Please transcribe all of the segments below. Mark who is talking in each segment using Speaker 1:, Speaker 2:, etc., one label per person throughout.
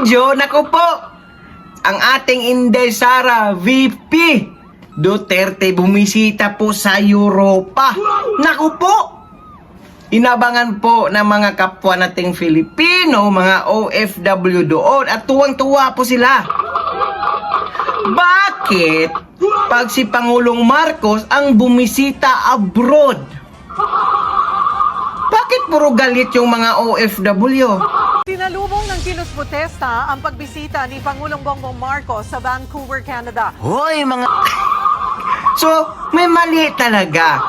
Speaker 1: video, naku po, ang ating Inday Sara VP Duterte bumisita po sa Europa. Naku po, inabangan po ng mga kapwa nating Filipino, mga OFW doon, at tuwang-tuwa po sila. Bakit pag si Pangulong Marcos ang bumisita abroad? Bakit puro galit yung mga OFW?
Speaker 2: Sinalubong ng kilos protesta ang pagbisita ni Pangulong Bongbong Marcos sa Vancouver, Canada.
Speaker 1: Hoy, mga... So, may mali talaga.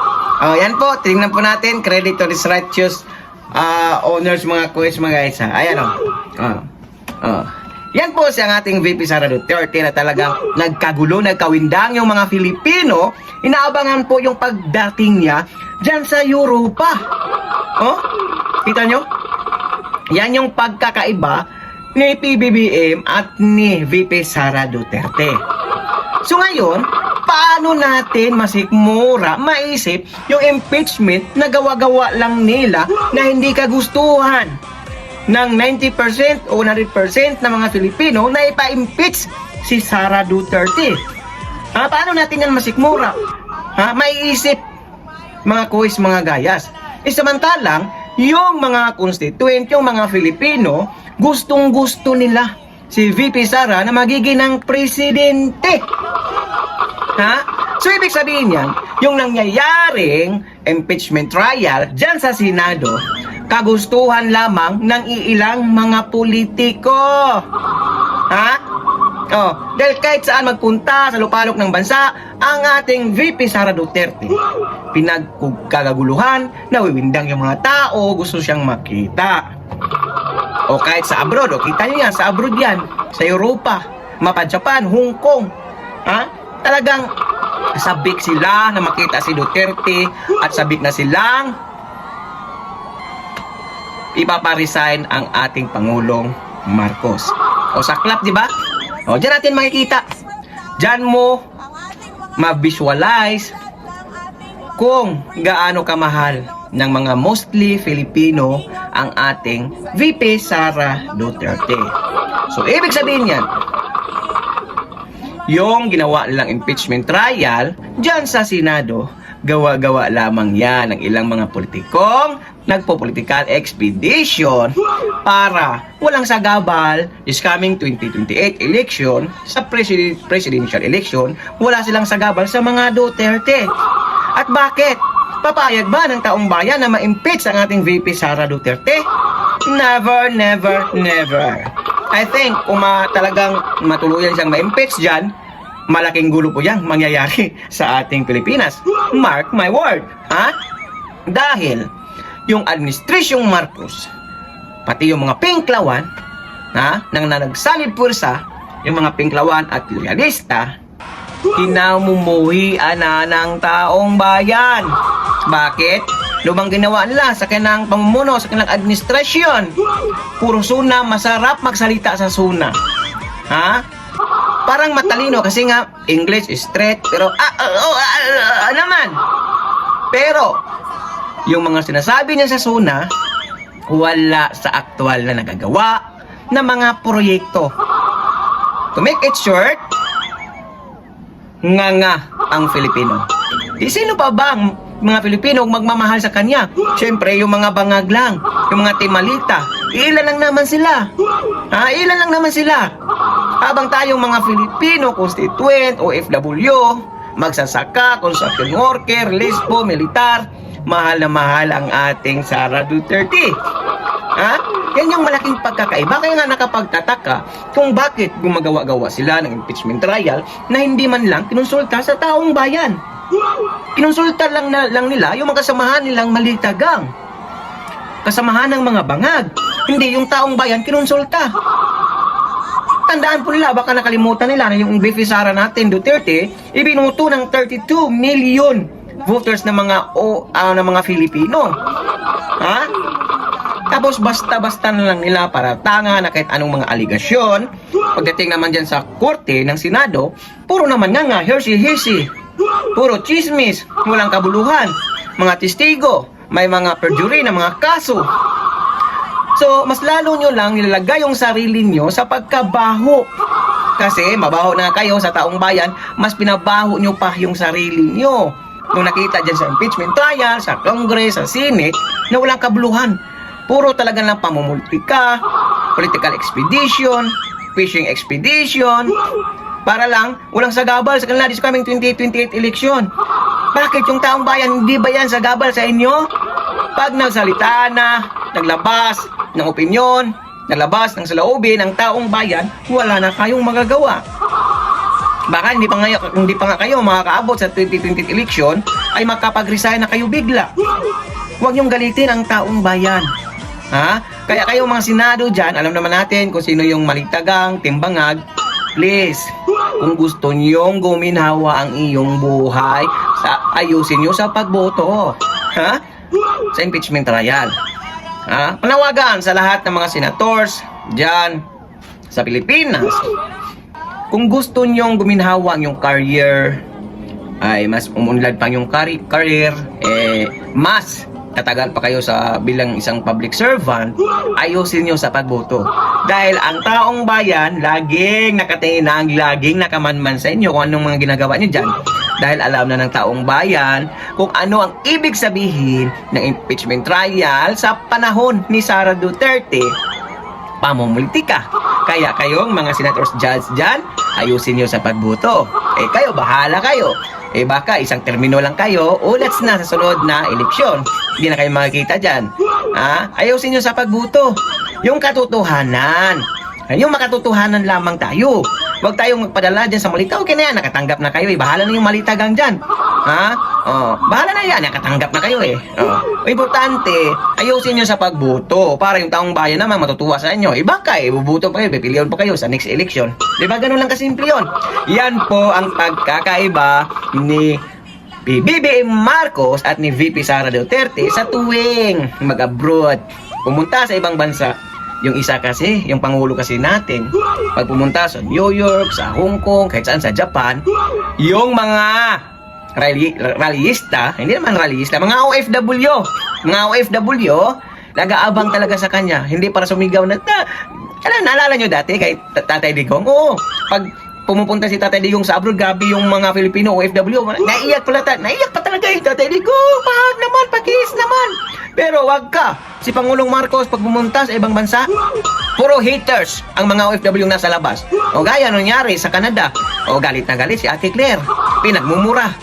Speaker 1: Yan po, tingnan po natin. Credit to these righteous owners, mga quiz, mga guys. Ayan o. Yan po si ang ating VP Sara Duterte na talagang nagkagulo, nagkawindang yung mga Filipino. Inaabangan po yung pagdating niya dyan sa Europa. Oh, kita nyo? Yan yung pagkakaiba ni PBBM at ni VP Sara Duterte. So ngayon, paano natin masikmura, maisip yung impeachment na gawa-gawa lang nila na hindi kagustuhan ng 90% o 100% ng mga Filipino na ipa-impeach si Sara Duterte? Paano natin yan masikmura? Maiisip, mga kuis, mga gayas. Samantalang, yung mga constituent, yung mga Filipino, gustong-gusto nila si VP Sara na magiging ng presidente. So, ibig sabihin yan, yung nangyayaring impeachment trial dyan sa Senado, kagustuhan lamang ng iilang mga politiko. Dahil kahit saan magpunta sa lupalok ng bansa, ang ating VP Sara Duterte, pinagkagaguluhan, nawiwindang yung mga tao, gusto siyang makita. O kahit sa abroad, kita niyo yan, sa abroad yan, sa Europa, mapa Japan, Hong Kong. Talagang sabik sila na makita si Duterte at sabik na silang ipaparesign ang ating Pangulong Marcos. O saklap, di ba? O, dyan natin makikita. Dyan mo ma-visualize kung gaano kamahal ng mga mostly Filipino ang ating VP Sara Duterte. So, ibig sabihin yan, yung ginawa nilang impeachment trial dyan sa Senado, gawa-gawa lamang yan ng ilang mga politikong nagpo-political expedition para walang sagabal this coming 2028 election, sa presidential election, wala silang sagabal sa mga Duterte. At bakit? Papayag ba ng taong bayan na ma-impeach ang ating VP Sara Duterte? Never, never, never. I think kung talagang matuluyan siyang ma-impeach dyan, malaking gulo po yan mangyayari sa ating Pilipinas. Mark my word. Dahil yung administrasyong Marcos, pati yung mga pinklawan, nang nagsalid pursa, yung mga pinklawan at loyalista, kinamumuhian na ng taong bayan. Bakit? Lumang ginawa nila sa kanilang pamumuno, sa kanilang administrasyon. Puro suna, masarap magsalita sa suna. Parang matalino kasi nga English is straight, pero naman. Pero yung mga sinasabi niya sa suna, wala sa aktual na nagagawa na mga proyekto. To make it short, nga ang Filipino. Sino pa ba ang mga Pilipino magmamahal sa kanya? Siyempre, yung mga bangag lang, yung mga timalita. Ilan lang naman sila. Ilan lang naman sila. Habang tayong mga Filipino, constituent, OFW, magsasaka, construction worker, lesbo, militar, mahal na mahal ang ating Sara Duterte. Yan yung malaking pagkakaiba. Kaya nga nakapagtataka kung bakit gumagawa-gawa sila ng impeachment trial na hindi man lang kinonsulta sa taong bayan. Kinonsulta lang nila yung mga kasamahan nilang malitagang. Kasamahan ng mga bangag. Hindi yung taong bayan kinonsulta. Tandaan po nila, baka nakalimutan nila na yung VP Sara natin Duterte, ibinuto ng 32 million voters ng mga Filipino. Tapos basta-basta na lang nila para tanga na kahit anong mga aligasyon. Pagdating naman dyan sa korte ng Senado, puro naman nga hersi-hersi. Puro chismis, walang kabuluhan. Mga testigo, may mga perjury na mga kaso. So, mas lalo nyo lang nilalagay yung sarili nyo sa pagkabaho. Kasi mabaho na kayo sa taong bayan, mas pinabaho nyo pa yung sarili nyo. Nung nakita dyan sa impeachment trial, sa Congress, sa Senate, na walang kabuluhan. Puro talaga lang pamumultika, political expedition, fishing expedition, para lang walang sagabal sa kanila this coming 2028 election. Bakit yung taong bayan, hindi ba yan sagabal sa inyo? Pag nagsalita na, naglabas ng opinyon, naglabas ng saloobin ng taong bayan, wala na kayong magagawa. Baka hindi pa nga kayo makakaabot sa 2020 election, ay makapag-resign na kayo bigla. Huwag niyong galitin ang taong bayan. Ha? Kaya kayo mga senado dyan, alam naman natin kung sino yung malitagang, timbangag. Please, kung gusto niyong guminhawa ang iyong buhay, ayusin niyo sa pagboto. Ha? Sa impeachment trial. Ha? Panawagan sa lahat ng mga senators dyan sa Pilipinas. Kung gusto nyong guminhawa ang yung career, ay mas umunlad pa yung career, mas tatagal pa kayo sa bilang isang public servant, ayusin nyo sa pagboto. Dahil ang taong bayan, laging nakatinang, laging nakamanman sa inyo kung anong mga ginagawa nyo dyan. Dahil alam na ng taong bayan kung ano ang ibig sabihin ng impeachment trial sa panahon ni Sara Duterte, pamumulitika. Kaya kayong mga senators judge dyan, ayusin nyo sa pagboto. Kayo, bahala kayo. Baka isang termino lang kayo, ulats na sa sunod na eleksyon. Hindi na kayo makikita dyan. Ayusin nyo sa pagboto. Yung katotohanan. Yung makatotohanan lamang tayo. Huwag tayong magpadala dyan sa malita. Okay na yan, nakatanggap na kayo. Bahala na yung malitagang dyan. Bahala na yan, nakatanggap na kayo . Importante, ayusin nyo sa pagboto para yung taong bayan naman matutuwa sa inyo. Baka bubuto pa kayo, pipilihan pa kayo sa next election. Diba ganun lang kasimple yun? Yan po ang pagkakaiba ni BBM Marcos at ni VP Sara Duterte sa tuwing mag-abroad, pumunta sa ibang bansa. Yung isa kasi, yung pangulo kasi natin, pag pumunta sa New York, sa Hong Kong, kahit saan sa Japan, yung mga rallyista, hindi naman rallyista, mga OFW, nag-aabang talaga sa kanya. Hindi para sumigaw na, naalala nyo dati kay Tatay Digong? Oo, pag pumupunta si Tatay Digong sa abroad, grabe yung mga Filipino OFW, naiyak pa talaga Tatay Digong, mahal naman, pakis naman. Pero wag ka, si Pangulong Marcos pag pumunta sa ibang bansa, puro haters ang mga OFW nasa labas. O gaya nangyari sa Canada, galit na galit si Ate Claire, pinagmumura.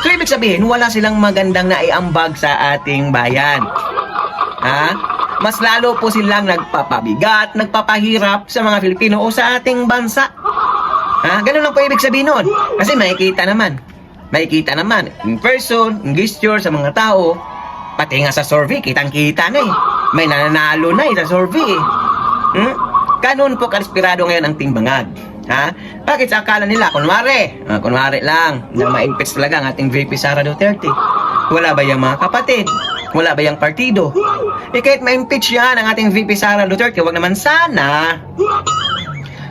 Speaker 1: So ibig sabihin, wala silang magandang naiambag sa ating bayan. Mas lalo po silang nagpapabigat, nagpapahirap sa mga Filipino o sa ating bansa. Ganun lang po ibig sabihin nun. Kasi makikita naman in person, in gesture sa mga tao, pati nga sa survey, kitang-kita na may nananalo na sa survey Ganun po karisperado ngayon ang timbangag. Bakit sa akala nila, kunwari lang, na ma-impeach talaga ang ating VP Sara Duterte. Wala ba yung mga kapatid? Wala ba yung partido? Kahit ma-impeach yan ang ating VP Sara Duterte, wag naman sana.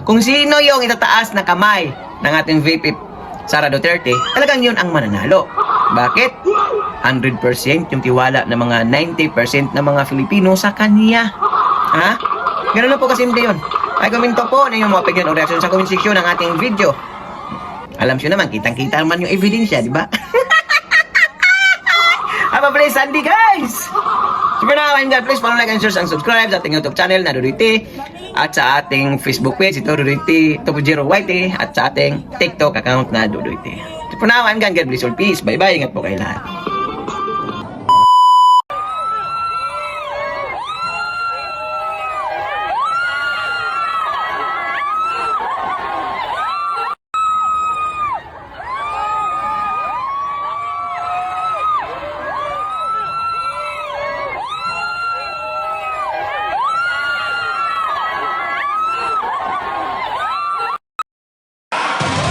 Speaker 1: Kung sino yung itataas na kamay ng ating VP Sara Duterte, talagang yun ang mananalo. Bakit? 100% yung tiwala ng mga 90% ng mga Filipino sa kanya. Ganun na po kasimple yun. Ay, komento po na yung mga opinion o reaction sa comment section ng ating video. Alam nyo naman, kitang-kita naman yung ebidensya, di ba? Have a blessed Sunday, guys! So for now, I'm God, please follow, like, and share, and subscribe sa ating YouTube channel na Duduyte, at sa ating Facebook page, ito Duduyte 2.0YT, at sa ating TikTok account na Duduyte. So for now, I'm God, bless all, peace, bye-bye, ingat po kayo lahat.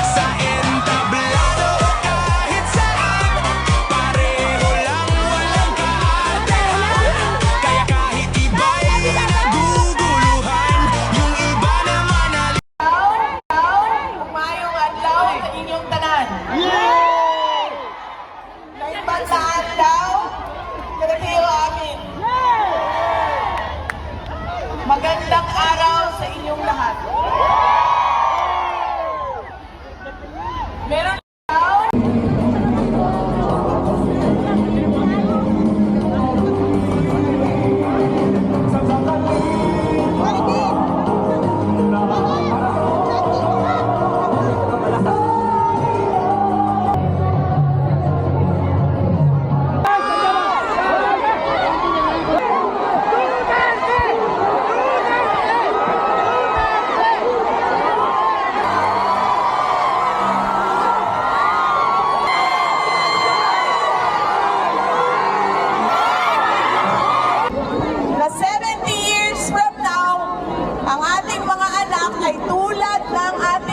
Speaker 3: Sa entablado kahit saan, pare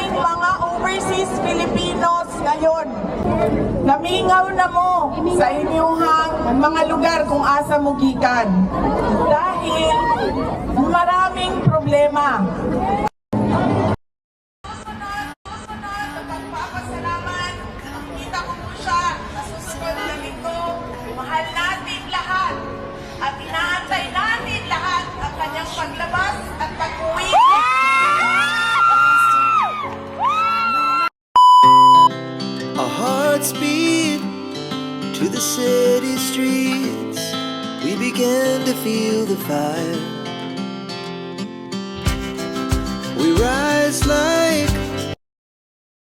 Speaker 3: aming mga overseas Filipinos ngayon. Namingaw na mo sa inyong mga lugar kung asa mo gikan. Dahil maraming problema. Pagpapasalamat, kita ko po siya sa susunod na linggo. Mahal natin lahat at inaantay natin lahat ang kanyang paglabas at pag-uwi.
Speaker 4: Our hearts beat to the city streets. We began to feel the fire. We rise like